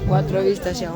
Cuatro vistas ya.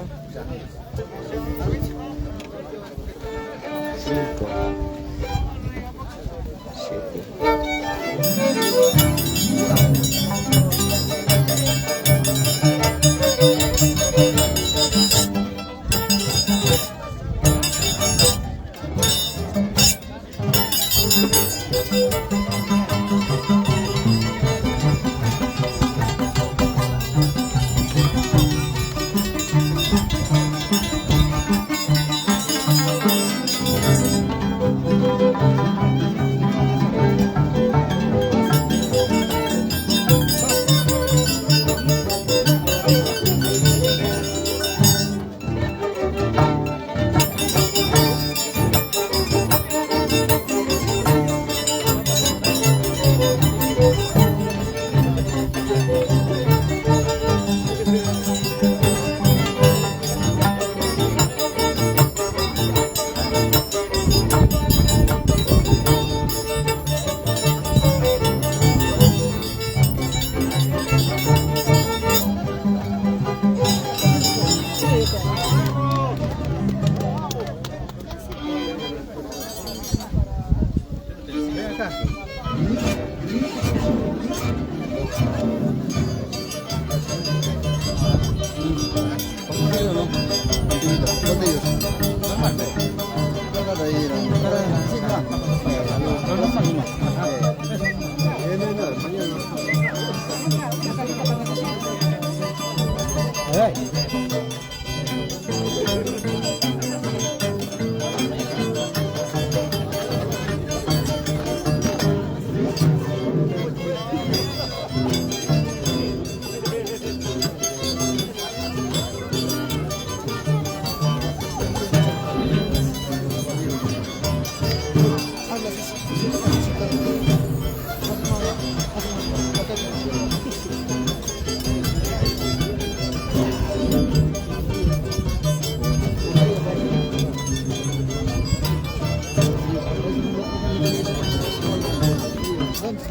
5,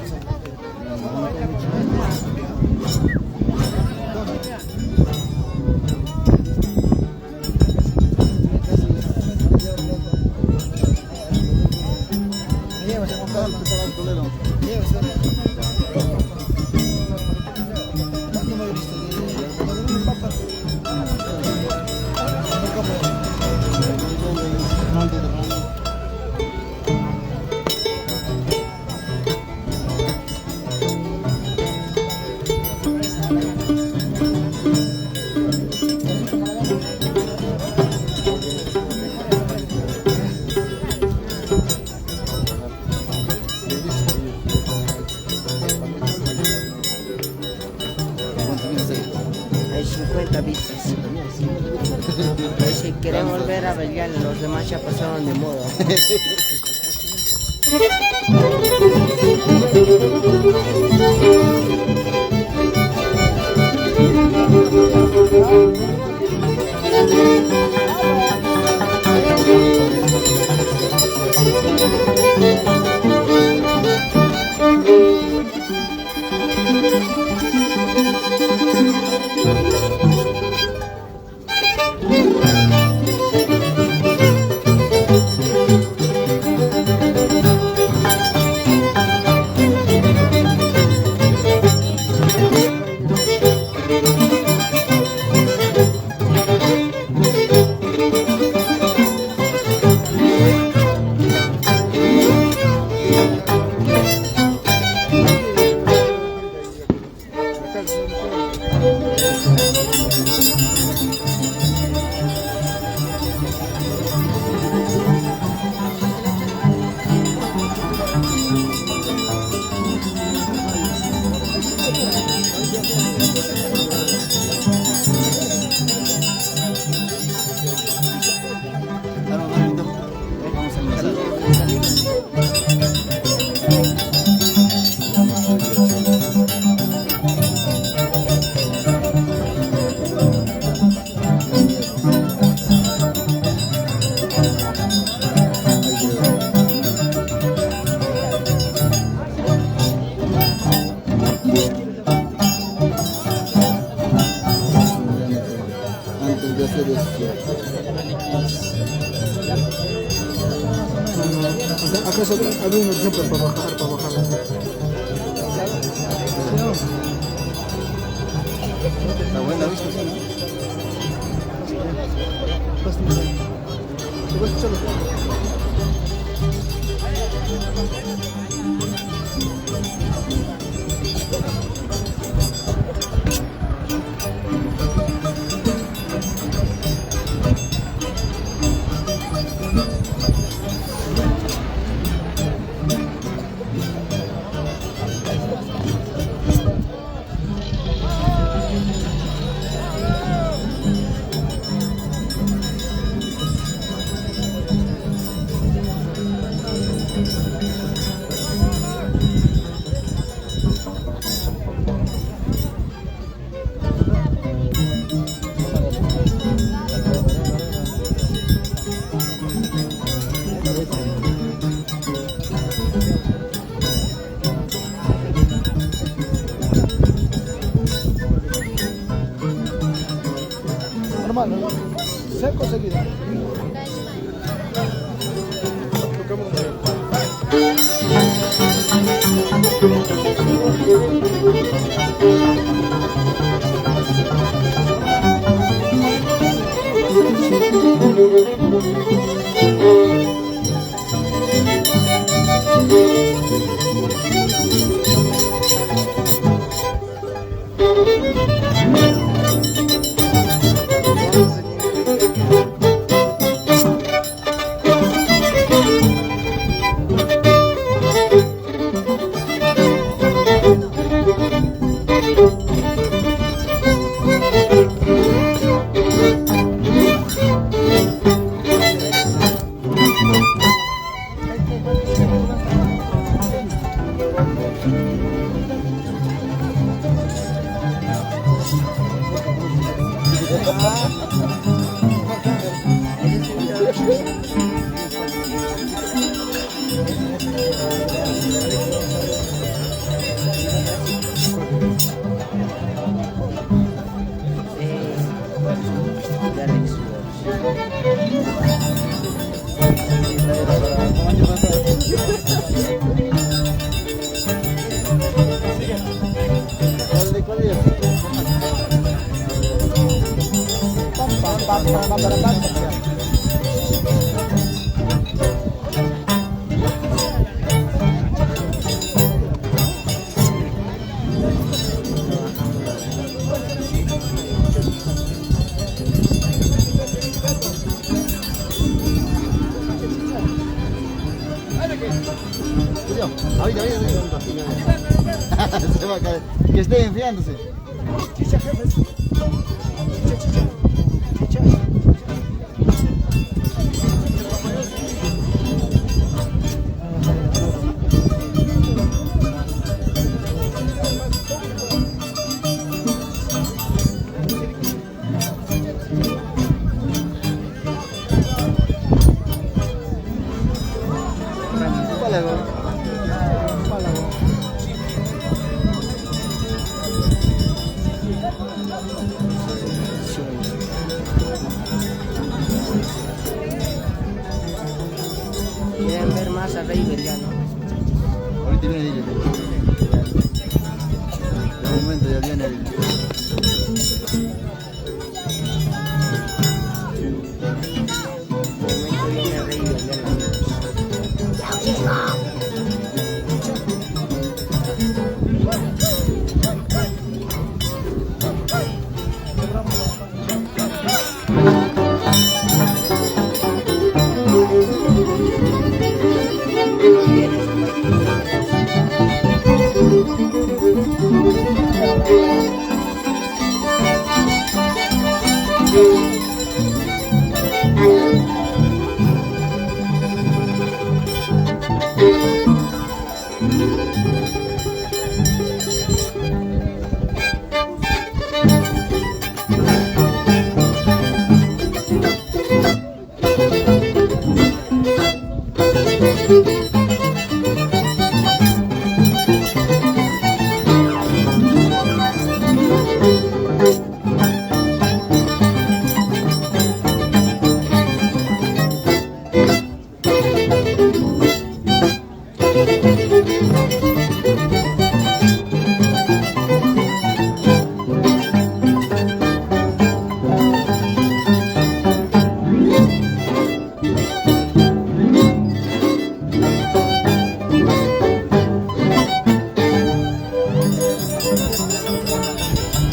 50 vistas. Si quieren volver a bailar, los demás ya pasaron de moda. Antes de hacer esto. Acá había un ejemplo para bajar, Está buena vista, sí, ¿no? Se puede escuchar los normal, ¿no? Seco seguido. Se va a caer. Que esté enfriándose. Quieren ver más a Rey Beliano. Ahorita viene el de momento ya viene el...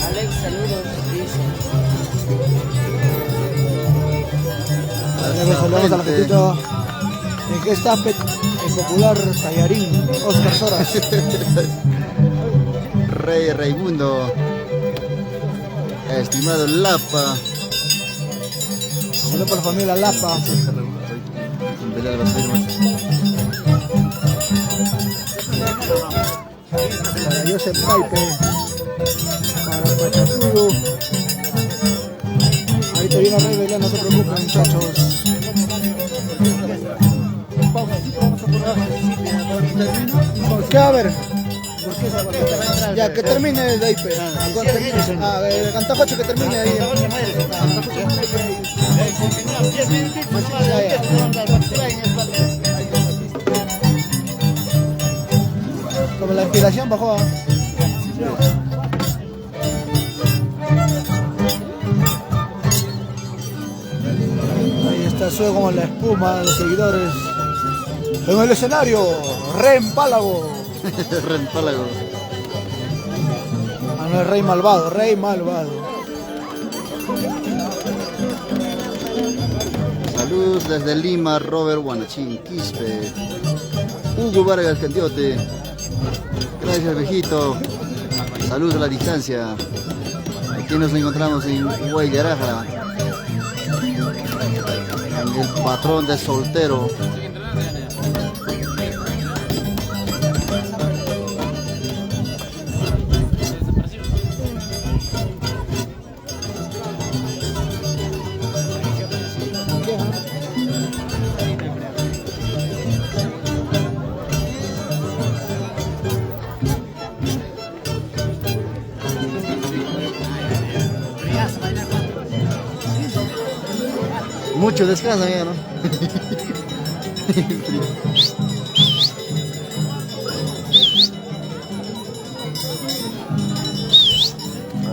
Alex, saludos, dice. Saludamos a la gentita. ¿En qué está el popular tallarín Oscar Soras? Rey Raimundo. Estimado Lapa. Saludos para la familia Lapa. Belal va a ser más. Para Joseph Paipe. Para Pachacuyo. Ahorita viene Rey Belén, no se preocupen, muchachos. ¿Por qué? A ver. Ya, que termine de ahí, pe. El Cantajocho que termine ahí. Como la inspiración bajó. Ahí está Sue como la espuma de los seguidores. En el escenario, Rempálago. Rempálago. Ah, no es Rey Malvado, Rey Malvado. Saludos desde Lima, Robert Guanachín, Quispe. Hugo Vargas Cantiote. Gracias, viejito. Saludos a la distancia. Aquí nos encontramos en Guayaraja. En el patrón de soltero. Mucho descansa ya, ¿no?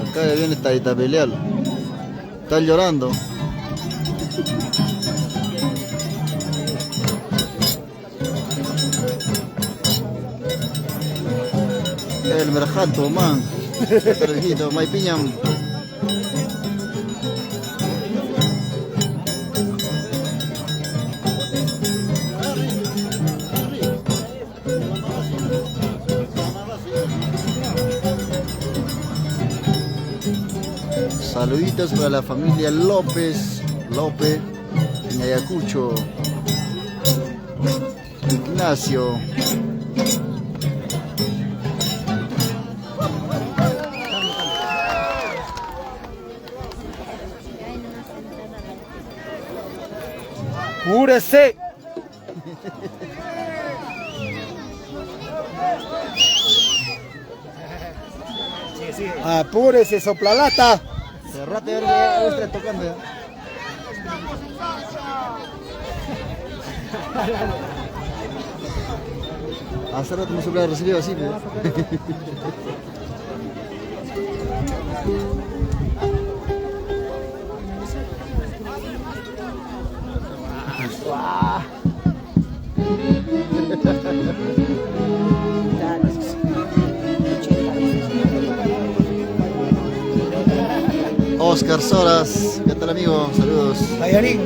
Acá ya viene Taita Belial. Está llorando. El merjanto, man. El viejito, Maipiñam. Saluditos para la familia López en Ayacucho. Ignacio. ¡Apúrese! ¡Apúrese, soplalata! Cerrate, ahora está tocando ya. Hace rato no se hubiera recibido así, ¿no? Oscar Soras, ¿qué tal, amigo? Saludos. Tallarín.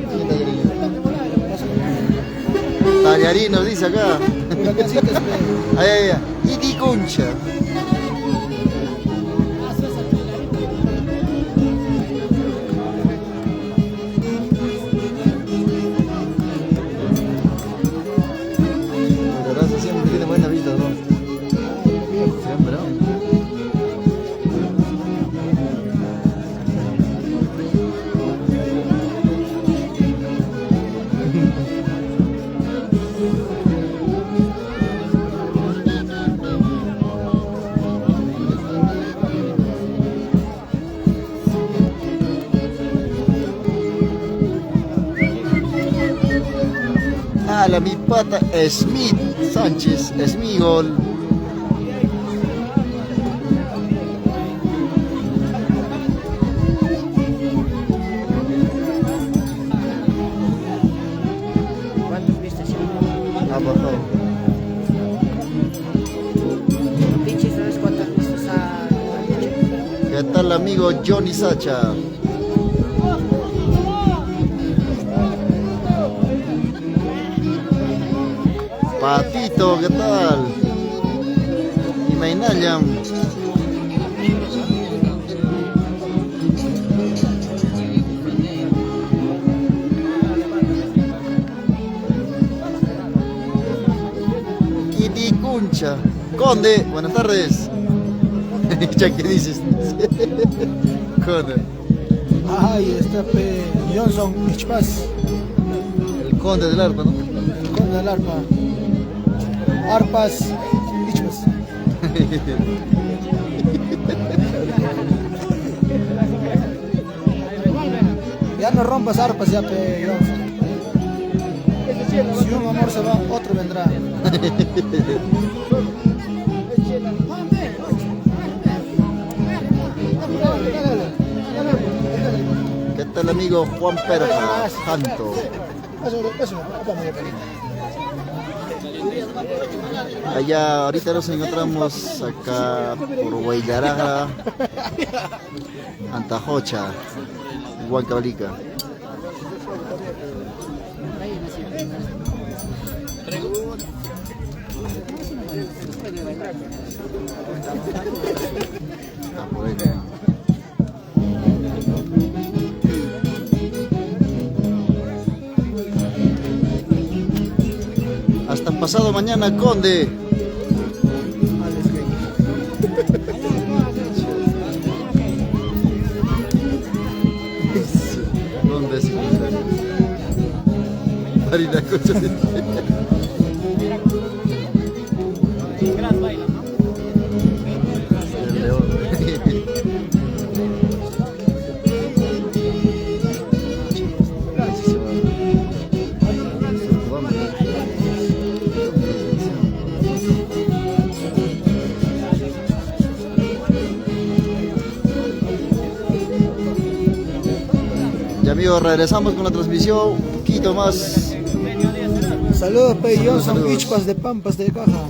¿Quién Tallarín? Tallarín nos dice acá. Ay, ay, ay. Iti Concha. La raza siempre tiene buena vista, ¿no? Siempre, ¿no? tal a mi pata Smith Sánchez? Smigol. ¿Cuántos viste? Ha bajado. Pinche, ¿sabes cuántos viste a ¿Qué tal amigo Johnny Sacha? Patito, ¿qué tal? Y Mainayam. Kitty Cuncha. Conde, buenas tardes. Ya, ¿qué dices? Conde. Ay, está pe Johnson Ichpas, El conde del arpa, ¿no? el conde del arpa. Arpas Ichpas. Ya no rompas arpas ya pe Johnson. Si un amor se va, otro vendrá. ¿Qué tal amigo Juan Perja? Janto. Allá ahorita nos encontramos acá por Huayllaraga, Antajocha, Huancavelica. Ah, por ahí, ¿no? Hasta pasado mañana, Conde. ¿Dónde es? Marina Cocha. El león. Ya amigos, regresamos con la transmisión, un poquito más. Saludos pe Johnson Saludos. Ichpas de Pampas de Caja.